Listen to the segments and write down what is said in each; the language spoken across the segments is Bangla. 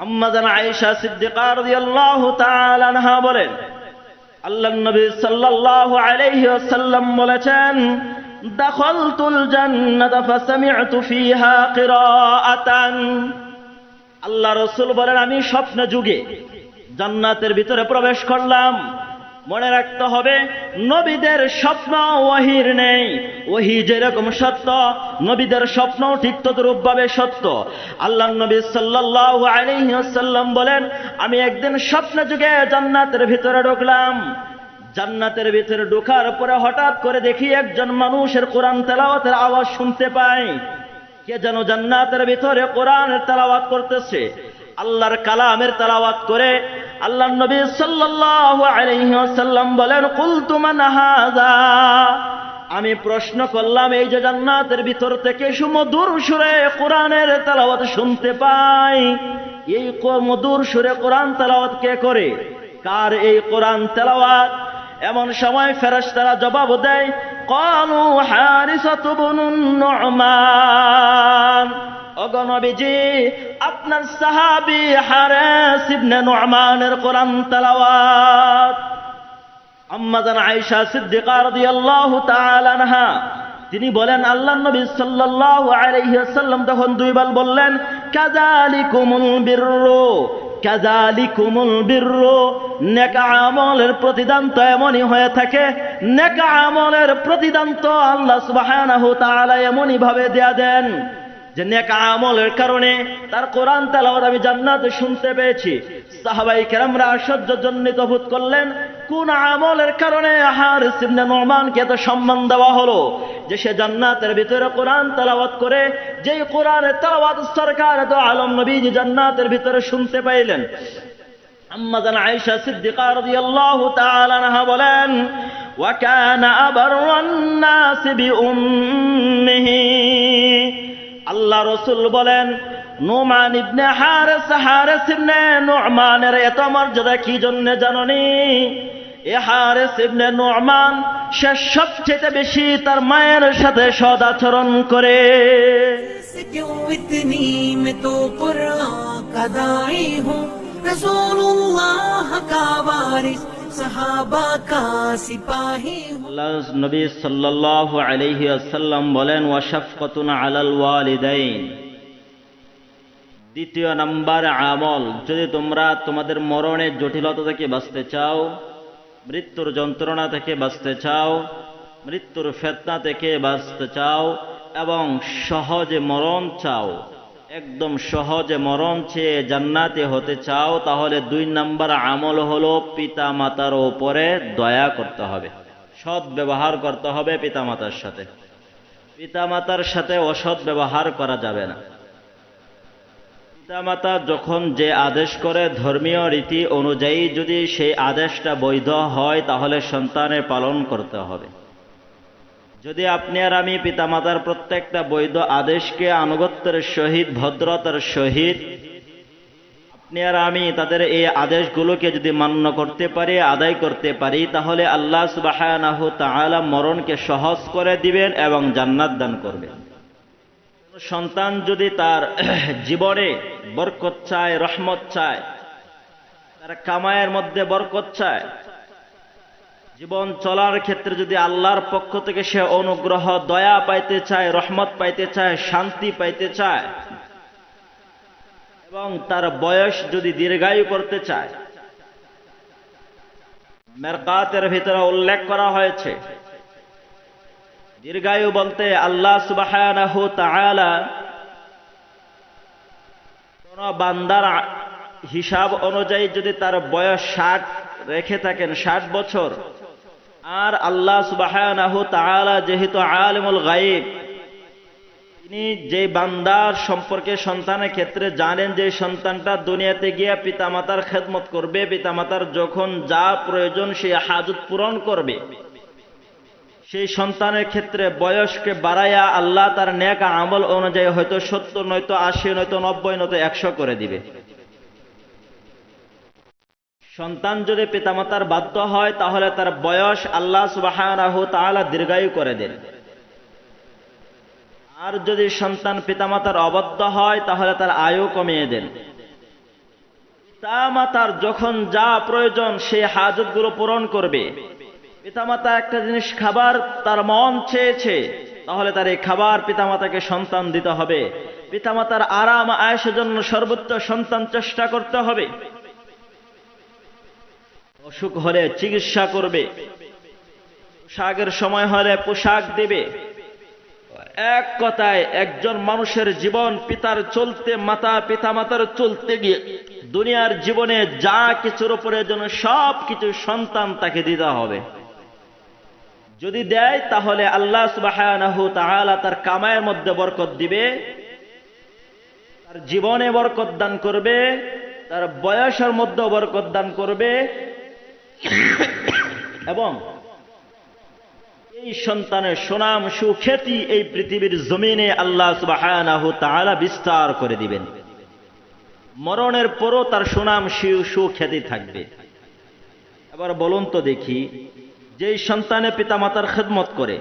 আম্মা জান আয়েশা সিদ্দিকা রাদিয়াল্লাহু তাআলা আনহা বলেন, আল্লাহর নবী সাল্লাল্লাহু আলাইহি ওয়াসাল্লাম বলেছেন, দাখালতুল জান্নাতা ফাসামি'তু ফিহা কিরাআতান। আল্লাহ রাসূল বলেন, আমি স্বপ্ন যুগে জান্নাতের ভিতরে প্রবেশ করলাম। মনে রাখতে হবে, নবীদের স্বপ্ন ওয়াহির নেই। ওহী যেরকম সত্য, নবীদের স্বপ্ন ঠিক তদ্রূপভাবে সত্য। আল্লাহর নবী সাল্লাল্লাহু আলাইহি ওয়াসাল্লাম বলেন, আমি একদিন স্বপ্ন যুগে জান্নাতের ভিতরে ঢুকলাম। জান্নাতের ভিতরে ঢোকার পরে হঠাৎ করে দেখি একজন মানুষের কোরআন তেলাওয়াতের আওয়াজ শুনতে পাই। কে যেন জান্নাতের ভিতরে কোরআনের তেলাওয়াত করতেছে, আল্লাহর কালামের তেলাওয়াত করে। আল্লাহর নবী সাল্লাল্লাহু আলাইহি ওয়াসাল্লাম বলেন, কুলতু মান হাযা। আমি প্রশ্ন করলাম, এই যে জান্নাতের ভিতর থেকে সুমধুর সুরে কোরআনের তেলাওয়াত শুনতে পাই, এই মধুর সুরে কোরআন তেলাওয়াত কে করে? কার এই কোরআন তেলাওয়াত? এমন সময় ফেরেশতারা জবাব দেয়, ক্বালু হারিসাতু ইবনুন নু'মান। ওগো নবীজি, আপনার সাহাবী হারিস ইবনে নু'মানের কোরআন তেলাওয়াত। আম্মা জান আয়েশা সিদ্দিকা রাদিয়াল্লাহু তাআলা আনহা তিনি বলেন, আল্লাহর নবী সাল্লাল্লাহু আলাইহি ওয়াসাল্লাম তখন দুইবার বললেন, কাযালিকুমুল বিররু, কাযালিকুমুল বিররু। নেক আমলের প্রতিদান তো এমনই হয়ে থাকে, নেক আমলের প্রতিদান তো আল্লাহ সুবহানাহু ওয়া তাআলা এমনই ভাবে দেয়া দেন যে নেক আমলের কারণে তার কোরআন তেলাওয়াত আমি জান্নাতে শুনতে পেয়েছি। সাহাবায়ে কেরামরা আশ্চর্যজনিত বোধ করলেন, কোন আমলের কারণে হারিস ইবনে নু'মানকে এত সম্মান দেওয়া হলো যে সে জান্নাতের ভিতরে কোরআন তেলাওয়াত করে? যেই কোরআনের তেলাওয়াত সরকার দো আলম নবীজি জান্নাতের ভিতরে শুনতে পাইলেন। আম্মা জান আয়েশা সিদ্দিকা রাদিয়াল্লাহু তাআলা আনহা বলেন, ওয়া কানা আবাররান নাস বিউম্মিহি। আল্লাহ রাসূল বলেন, নু'মান ইবনে হারিস, হারিস ইবনে নু'মানের এত মর্যাদা কি জন্য জাননি? এ হারিস ইবনে নু'মান সে সবচেয়ে বেশি তার মায়ের সাথে সদাচরণ করে। নবী সাল্লাল্লাহু আলাইহি ওয়াসাল্লাম বলেন, ওয়া শাফকাতুন আলাল ওয়ালিদাইন। দ্বিতীয় নাম্বার আমল, যদি তোমরা তোমাদের মরণের জটিলতা থেকে বাঁচতে চাও, মৃত্যুর যন্ত্রণা থেকে বাঁচতে চাও, মৃত্যুর ফিতনা থেকে বাঁচতে চাও এবং সহজে মরণ চাও, একদম সহজে মরণ চেয়ে জান্নাতে হতে চাও, তাহলে 2 নাম্বার আমল হলো পিতা মাতার উপরে দয়া করতে হবে, সৎ ব্যবহার করতে হবে পিতামাতার সাথে। পিতামাতার সাথে অসৎ ব্যবহার করা যাবে না। পিতামাতা যখন যে আদেশ করে ধর্মীয় রীতি অনুযায়ী যদি সেই আদেশটা বৈধ হয়, তাহলে সন্তানের পালন করতে হবে। যদি আপনি আর আমি পিতামাতার প্রত্যেকটা বৈধ আদেশকে আনুগত্যের সহিত, ভদ্রতার সহিত আপনি আর আমি তাদের এই আদেশগুলোকে যদি মান্য করতে পারি, আদায় করতে পারি, তাহলে আল্লাহ সুবহানাহু ওয়া তাআলা মরণকে সহজ করে দিবেন এবং জান্নাত দান করবেন। সন্তান যদি তার জীবনে বরকত চায়, রহমত চায়, তার কামায়ের মধ্যে বরকত চায়, জীবন চলার ক্ষেত্রে যদি আল্লাহর পক্ষ থেকে সে অনুগ্রহ, দয়া পাইতে চায়, রহমত পাইতে চায়, শান্তি পাইতে চায় এবং তার বয়স যদি দীর্ঘায়ু করতে চায়, মেরকাতের ভিতরে উল্লেখ করা হয়েছে, দীর্ঘায়ু বলতে আল্লাহ সুবহানাহু ওয়া তাআলা কোন বান্দার হিসাব অনুযায়ী যদি তার বয়স 60 রেখে থাকেন, 60 বছর, আর আল্লাহ সুবহানাহু ওয়া তাআলা যেহেতু আলিমুল গায়ব, তিনি যে বান্দার সম্পর্কে সন্তানের ক্ষেত্রে জানেন যে সন্তানটা দুনিয়াতে গিয়ে পিতামাতার খেদমত করবে, পিতামাতার যখন যা প্রয়োজন সেই হাজত পূরণ করবে, সেই সন্তানের ক্ষেত্রে বয়সকে বাড়াইয়া আল্লাহ তার নেক আমল অনুযায়ী হয়তো 70, নয়তো 80, নয়তো 90, নয়তো 100 করে দিবে। সন্তান যদি পিতামাতার বাধ্য হয়, তাহলে তার বয়স আল্লাহ সুবহানাহু ওয়া তাআলা দীর্ঘায়ু করে দেন। আর যদি সন্তান পিতামাতার অবাধ্য হয়, তাহলে তার আয়ু কমিয়ে দেন। পিতামাতার যখন যা প্রয়োজন সেই হাজতগুলো পূরণ করবে। পিতামাতা একটা জিনিস খাবার তার মন চেয়েছে, তাহলে তার এই খাবার পিতামাতাকে সন্তান দিতে হবে। পিতামাতার আরাম আয়েশের জন্য সর্বোচ্চ সন্তান চেষ্টা করতে হবে। অসুখ হলে চিকিৎসা করবে, পোশাকের সময় হলে পোশাক দিবে। এক কথায় একজন মানুষের জীবন পিতার চলতে, পিতামাতার চলতে গিয়ে দুনিয়ার জীবনে যা কিছুর উপরে যেন সব কিছু সন্তান তাকে দিতে হবে। যদি দেয় তাহলে আল্লাহ সুবহানাহু ওয়া তাআলা তার কামায়ের মধ্যে বরকত দিবে, তার জীবনে বরকত দান করবে, তার বয়সের মধ্যে বরকত দান করবে এবং এই সন্তানের সুনাম সুখ্যাতি এই পৃথিবীর জমিনে আল্লাহ সুবহানাহু ওয়া তাআলা বিস্তার করে দিবেন। মরণের পরও তার সুনাম সুখ্যাতি থাকবে। এবার বলুন তো দেখি, যেই সন্তানে পিতামাতার খেদমত করে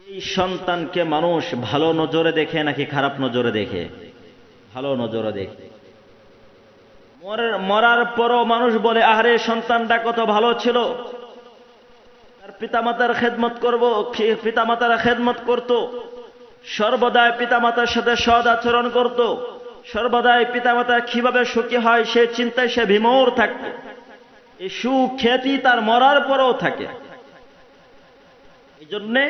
এই সন্তানকে মানুষ ভালো নজরে দেখে নাকি খারাপ নজরে দেখে? ভালো নজরে দেখে। মরার পরও মানুষ বলে, আহারে সন্তানটা কত ভালো ছিল, তার পিতামাতার খেদমত করব। পিতামাতারা খেদমত করত, সর্বদাই পিতামাতার সাথে সৎ আচরণ করত, সর্বদাই পিতামাতা কিভাবে সুখী হয় সে চিন্তায় সে বিমূঢ় থাকত। এই সুখ্যাতি তার মরার পরেও থাকে। এই জন্যে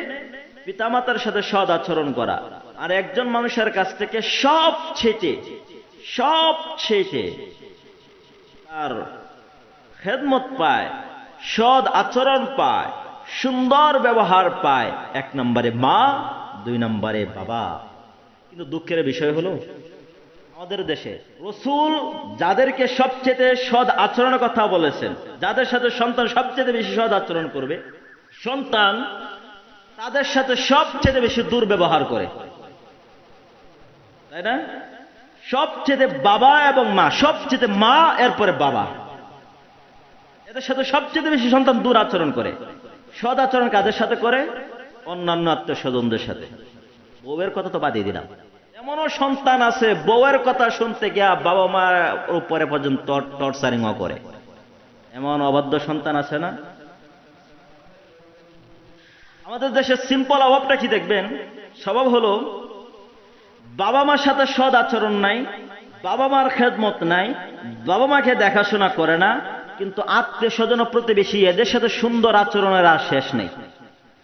পিতামাতার সাথে সৎ আচরণ করা। আর একজন মানুষের কাছ থেকে সবচেয়ে তার খেদমত পায়, সৎ আচরণ পায়, সুন্দর ব্যবহার পায়, এক নম্বরে মা, দুই নম্বরে বাবা। কিন্তু দুঃখের বিষয় হলো আমাদের দেশে রাসূল যাদেরকে সবচেয়ে সৎ আচরণের কথা বলেছেন, যাদের সাথে সন্তান সবচেয়ে বেশি সৎ আচরণ করবে, সন্তান তাদের সাথে সবচেয়ে বেশি দুর্ব্যবহার করে, তাই না? সবচেয়ে বাবা এবং মা, সবচেয়ে মা এরপরে বাবা, এদের সাথে সবচেয়ে বেশি সন্তান দুরাচরণ করে। সৎ আচরণ কাদের সাথে করে? অন্যান্য আত্মীয় স্বজনদের সাথে। বউয়ের কথা তো বাদিয়ে দিলাম, এমনও সন্তান আছে বউয়ের কথা শুনতে গিয়া বাবা মার উপরে পর্যন্ত টর্চারিংও করে। এমন অবাধ্য সন্তান আছে না? আমাদের দেশের সিম্পল অভাবটা কি দেখবেন? স্বভাব হলো বাবা মার সাথে সৎ আচরণ নাই, বাবা মার খেদমত নাই, বাবা মাকে দেখাশোনা করে না, কিন্তু আত্মীয় স্বজন প্রতিবেশী এদের সাথে সুন্দর আচরণের আর শেষ নেই।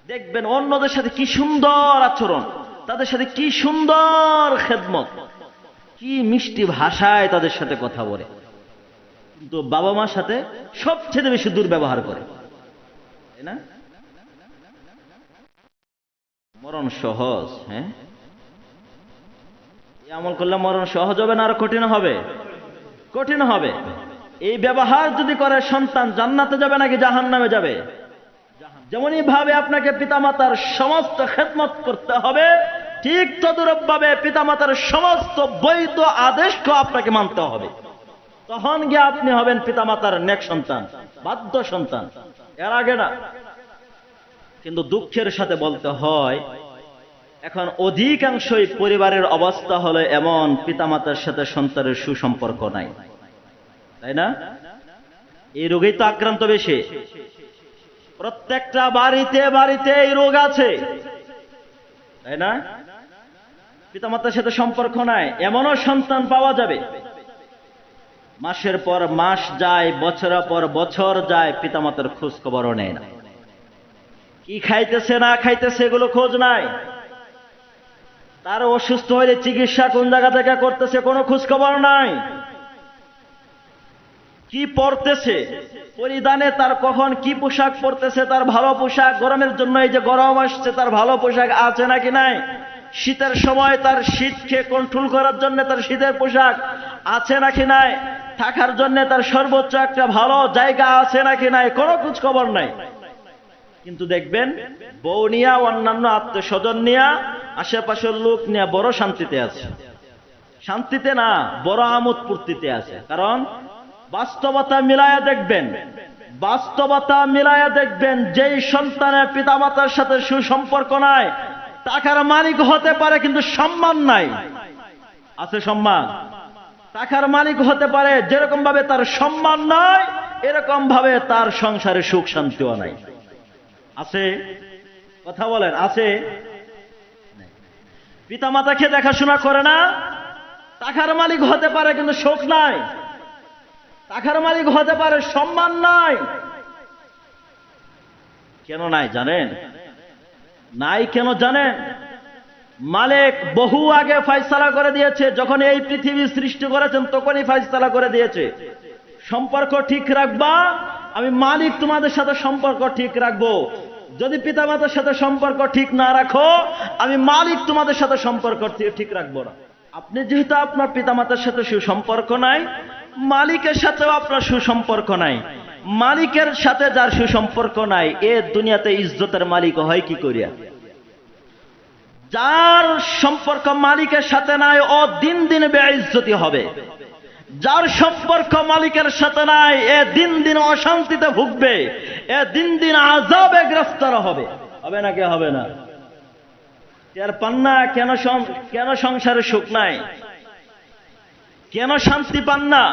দেখবেন অন্যদের সাথে কি সুন্দর আচরণ, তাদের সাথে কি সুন্দর খেদমত, কি মিষ্টি ভাষায় তাদের সাথে কথা বলে, কিন্তু বাবা মার সাথে সবচেয়ে বেশি দুর্ব্যবহার করে, তাই না? মরণ সহজ, হ্যাঁ? এই আমল করলে মরণ সহজ হবে না আরো কঠিন হবে? কঠিন হবে। এই ব্যবহার যদি করে সন্তান জান্নাতে যাবে নাকি জাহান্নামে যাবে? যেমনই ভাবে আপনাকে পিতামাতার সমস্ত খেদমত করতে হবে, ঠিক তদরূপ ভাবে পিতামাতার সমস্ত বৈধ আদেশকে আপনাকে মানতে হবে। তখন গিয়ে আপনি হবেন পিতামাতার নেক সন্তান, বাধ্য সন্তান, এর আগে না। কিন্তু দুঃখের সাথে বলতে হয় এখন অধিকাংশই পরিবারের অবস্থা হলো এমন, পিতামাতার সাথে সন্তানের সুসম্পর্ক নাই, তাই না? এই রোগেই তো আক্রান্ত বেশি। প্রত্যেকটা বাড়িতে বাড়িতে এই রোগ আছে, তাই না? পিতামাতার সাথে সম্পর্ক নাই, এমনও সন্তান পাওয়া যাবে মাসের পর মাস যায়, বছরের পর বছর যায়, পিতামাতার খোঁজ খবরও নেয় না। কি খাইতেছে না খাইতেছে এগুলো খোঁজ নাই। তার অসুস্থ হলে চিকিৎসা কোন জায়গা থেকে করতেছে কোনো খোঁজ খবর নাই। কি পরতেছে, পরিধানে তার কখন কি পোশাক পরতেছে, তার ভালো পোশাক, গরমের জন্য এই যে গরম আসছে তার ভালো পোশাক আছে নাকি নাই, শীতের সময় তার শীতকে কন্ট্রোল করার জন্য তার শীতের পোশাক আছে নাকি নাই, থাকার জন্য তার সর্বোচ্চ একটা ভালো জায়গা আছে নাকি নাই, কোনো খোঁজ খবর নাই। কিন্তু দেখবেন বউ নিয়া, অন্যান্য আত্মীয় স্বজন নিয়া, আশেপাশের লোক নিয়ে বড় শান্তিতে আছে। শান্তিতে না, বড় আমোদ ফুর্তিতে আছে। কারণ বাস্তবতা মিলায়া দেখবেন, যেই সন্তানের পিতামাতার সাথে সুসম্পর্ক নাই, টাকার মালিক হতে পারে কিন্তু সম্মান নাই। আছে সম্মান? টাকার মালিক হতে পারে, যেরকম ভাবে তার সম্মান নাই এরকম ভাবে তার সংসারে সুখ শান্তিও নাই। আছে? কথা বলেন, আছে? পিতামাতাকে দেখাশোনা করে না, টাকার মালিক হতে পারে কিন্তু সুখ নাই, টাকার মালিক হতে পারে সম্মান নাই। কেন নাই জানেন? নাই কেন জানেন? মালিক বহু আগে ফয়সালা করে দিয়েছে, যখন এই পৃথিবী সৃষ্টি করেছেন তখনই ফয়সালা করে দিয়েছে, সম্পর্ক ঠিক রাখবা, আমি মালিক তোমাদের সাথে সম্পর্ক ঠিক রাখবো। যদি পিতামাতার সাথে সম্পর্ক ঠিক না রাখো, আমি মালিক তোমাদের সাথে সম্পর্ক ঠিক রাখবো না। আপনি যেহেতু আপনার পিতামাতার সাথে সুসম্পর্ক নাই, মালিকের সাথেও আপনার সুসম্পর্ক নাই। মালিকের সাথে যার সুসম্পর্ক নাই, এ দুনিয়াতে ইজ্জতের মালিক হয় কি করিয়া? যার সম্পর্ক মালিকের সাথে নাই, ও দিন দিন বেইজ্জতি হবে। যার সম্পর্ক মালিকের সাথে নাই, এ দিন দিন অশান্তিতে ভুগবে, এ দিন দিন আযাবে গ্রেফতার হবে। হবে নাকি হবে না? টের পান না কেন সংসারে সুখ নাই, কেন শান্তি পান না?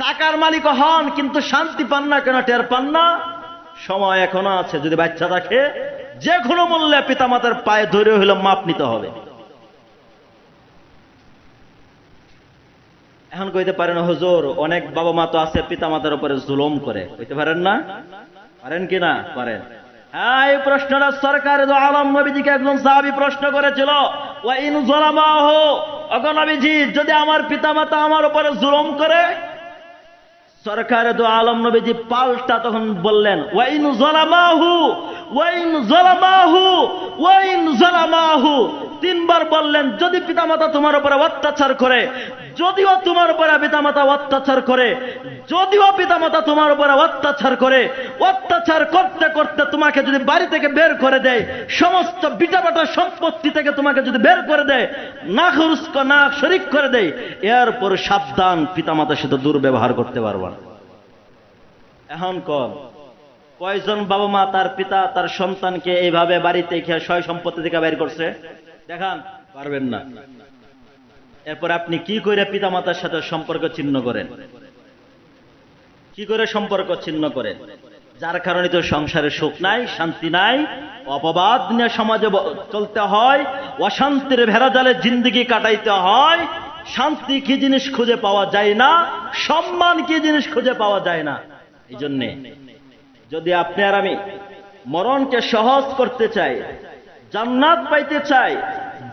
টাকার মালিক হন কিন্তু শান্তি পান না কেন? টের পান না? সময় এখনো আছে, যদি বাচ্চা থাকে যে কোনো মূল্যে পিতামাতার পায়ে ধরে হইলে মাপ নিতে হবে। এখন কইতে পারেন হুজুর, অনেক বাবা মা তো আছে পিতামাতার উপরে জুলুম করে, কইতে পারেন না? পারেন কি না? পারেন। হ্যাঁ, এই প্রশ্নটা সরকার আলম নবীজিকে একজন সাহাবী প্রশ্ন করেছিল, ওয়া ইন যালামাহু, ওগো নবীজি যদি আমার পিতামাতা আমার উপরে জুলুম করে? সরকার আলম নবীজি পাল্টা তখন বললেন, ওয়া ইন যালামাহু ওয়া ইন যালামাহু ওয়া ইন যালামাহু, তিনবার বললেন, যদি পিতামাতা তোমার উপরে অত্যাচার করে, যদিও তোমার উপরে পিতামাতা অত্যাচার করে, যদিও পিতামাতা তোমার উপরে অত্যাচার করে, অত্যাচার করতে করতে তোমাকে যদি বাড়ি থেকে বের করে দেয়, সমস্ত বিটাবাটা সম্পত্তি থেকে তোমাকে যদি বের করে দেয়, না খরচ না শরিক করে দেয়, এরপর সাবধান, পিতামাতার সাথে দুর্ব্যবহার করতে পারবা না। এখন কয়জন বাবা মা তার পিতা তার সন্তানকে এইভাবে বাড়িতে সয় সম্পত্তি থেকে বের করছে? দেখান, পারবেন না। এরপর আপনি কি করে পিতামাতার সাথে সম্পর্ক ছিন্ন করেন? কি করে সম্পর্ক ছিন্ন করেন? যার কারণে তো সংসারে সুখ নাই, শান্তি নাই, অপবাদ নিয়ে সমাজে চলতে হয়, অশান্তির ভেড়াজালে জিন্দেগি কাটাইতে হয়। শান্তি কি জিনিস খুঁজে পাওয়া যায় না, সম্মান কি জিনিস খুঁজে পাওয়া যায় না। এই জন্যে যদি আপনি আর আমি মরণকে সহজ করতে চাই, জান্নাত পাইতে চাই,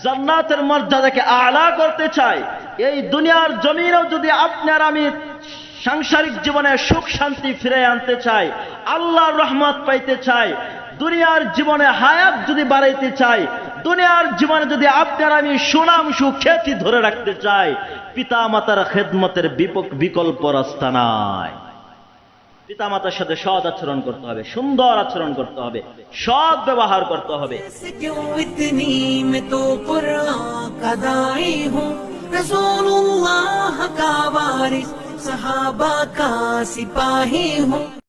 জান্নাতের মর্যাদাকে আলা করতে চাই, এই দুনিয়ার জমিনেও যদি আপনি আর আমি সাংসারিক জীবনে সুখ শান্তি ফিরে আনতে চাই, আল্লাহর রহমত পাইতে চাই, দুনিয়ার জীবনে হায়াত যদি বাড়াইতে চাই, দুনিয়ার জীবনে যদি আপনার আমি সুনাম সুখ্যাতি ধরে রাখতে চাই, পিতা মাতার খেদমতের বিকল্প রাস্তা নাই। পিতামাতার সাথে সৎ আচরণ করতে হবে, সুন্দর আচরণ করতে হবে, সৎ ব্যবহার করতে হবে। रसूलुल्लाह का वारिस सहाबा का सिपाही हूँ।